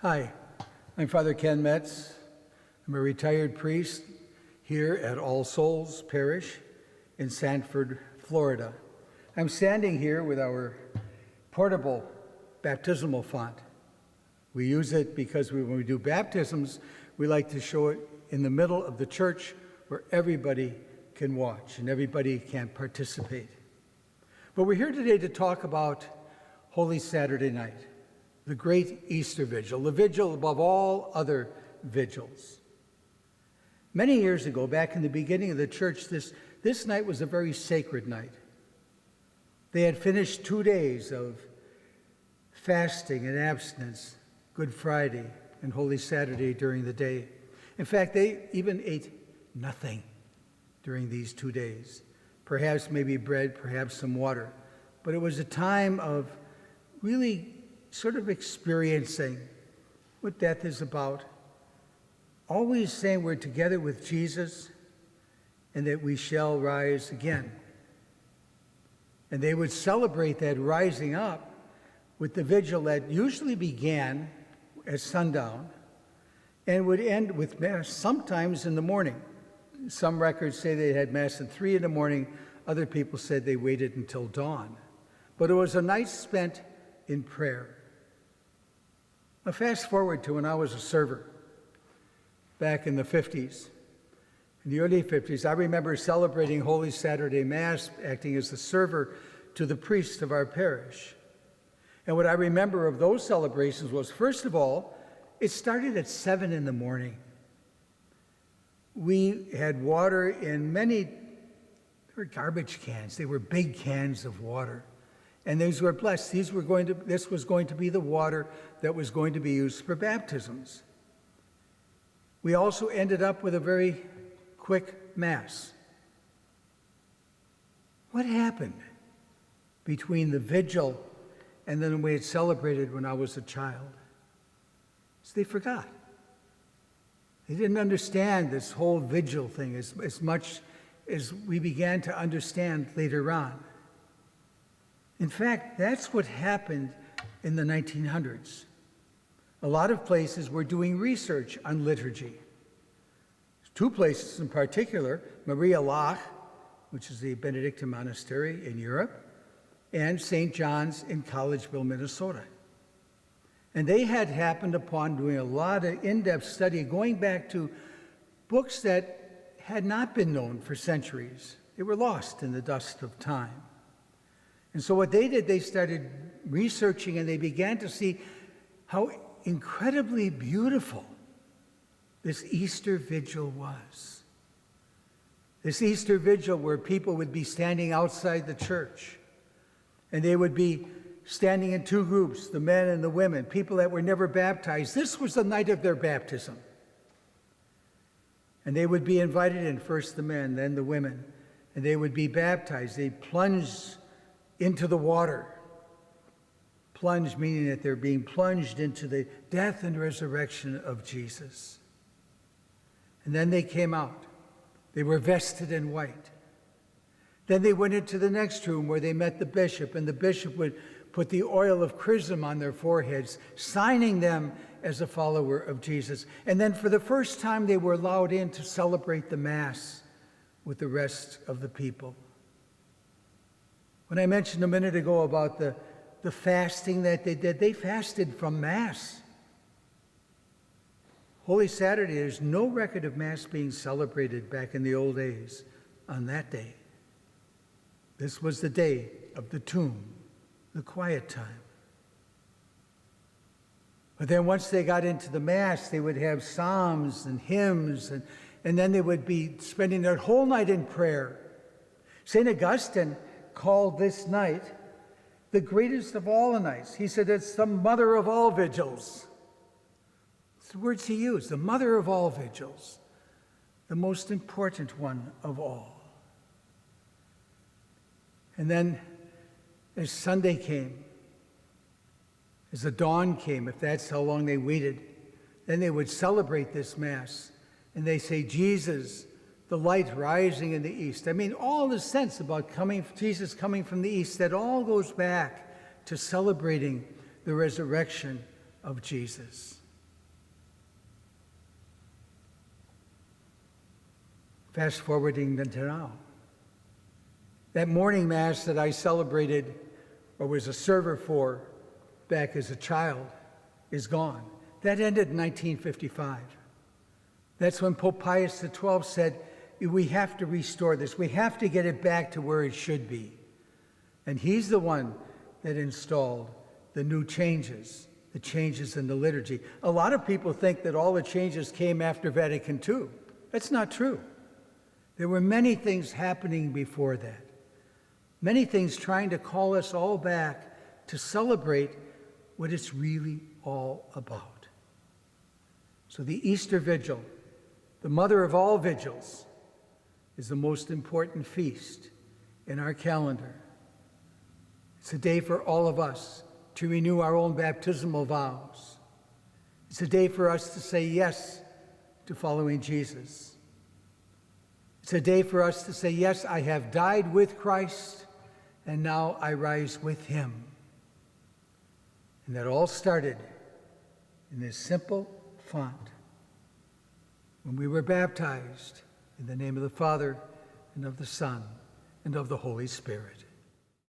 Hi, I'm Father Ken Metz. I'm a retired priest here at All Souls Parish in Sanford, Florida. I'm standing here with our portable baptismal font. We use it because when we do baptisms, we like to show it in the middle of the church where everybody can watch and everybody can participate. But we're here today to talk about Holy Saturday night, the great Easter Vigil, the vigil above all other vigils. Many years ago, back in the beginning of the church, this night was a very sacred night. They had finished 2 days of fasting and abstinence, Good Friday and Holy Saturday during the day. In fact, they even ate nothing during these 2 days. Perhaps maybe bread, perhaps some water. But it was a time of really sort of experiencing what death is about. Always saying we're together with Jesus and that we shall rise again. And they would celebrate that rising up with the vigil that usually began at sundown and would end with Mass sometimes in the morning. Some records say they had Mass at 3 in the morning. Other people said they waited until dawn. But it was a night spent in prayer. Now fast forward to when I was a server back in the 50s. In the early 50s, I remember celebrating Holy Saturday Mass, acting as the server to the priest of our parish. And what I remember of those celebrations was, first of all, it started at 7 in the morning. We had water in they were garbage cans. They were big cans of water. And these were blessed. This was going to be the water that was going to be used for baptisms. We also ended up with a very quick Mass. What happened between the vigil and then the way it's celebrated when I was a child? So they forgot. They didn't understand this whole vigil thing as much as we began to understand later on. In fact, that's what happened in the 1900s. A lot of places were doing research on liturgy. 2 places in particular, Maria Laach, which is the Benedictine monastery in Europe, and St. John's in Collegeville, Minnesota. And they had happened upon doing a lot of in-depth study, going back to books that had not been known for centuries. They were lost in the dust of time. And so what they did, they started researching and they began to see how incredibly beautiful this Easter Vigil was. This Easter Vigil where people would be standing outside the church and they would be standing in 2 groups, the men and the women, people that were never baptized. This was the night of their baptism. And they would be invited in, first the men, then the women, and they would be baptized. They plunged into the water. Plunge meaning that they're being plunged into the death and resurrection of Jesus. And then they came out. They were vested in white. Then they went into the next room where they met the bishop, and the bishop would put the oil of chrism on their foreheads, signing them as a follower of Jesus. And then for the first time, they were allowed in to celebrate the Mass with the rest of the people. When I mentioned a minute ago about the fasting that they did, they fasted from Mass. Holy Saturday, there's no record of Mass being celebrated back in the old days on that day. This was the day of the tomb, the quiet time. But then once they got into the Mass, they would have psalms and hymns, and then they would be spending their whole night in prayer. St. Augustine called this night the greatest of all the nights. He said it's the mother of all vigils. It's the words he used, the mother of all vigils, the most important one of all. And then as Sunday came, as the dawn came, if that's how long they waited, then they would celebrate this Mass. And they say, Jesus, the light rising in the east. I mean, all the sense about Jesus coming from the east, that all goes back to celebrating the resurrection of Jesus. Fast forwarding to now. That morning Mass that I celebrated or was a server for back as a child is gone. That ended in 1955. That's when Pope Pius XII said, we have to restore this. We have to get it back to where it should be. And he's the one that installed the new changes, the changes in the liturgy. A lot of people think that all the changes came after Vatican II. That's not true. There were many things happening before that. Many things trying to call us all back to celebrate what it's really all about. So the Easter Vigil, the mother of all vigils, is the most important feast in our calendar. It's a day for all of us to renew our own baptismal vows. It's a day for us to say yes to following Jesus. It's a day for us to say, yes, I have died with Christ, and now I rise with him. And that all started in this simple font when we were baptized in the name of the Father, and of the Son, and of the Holy Spirit.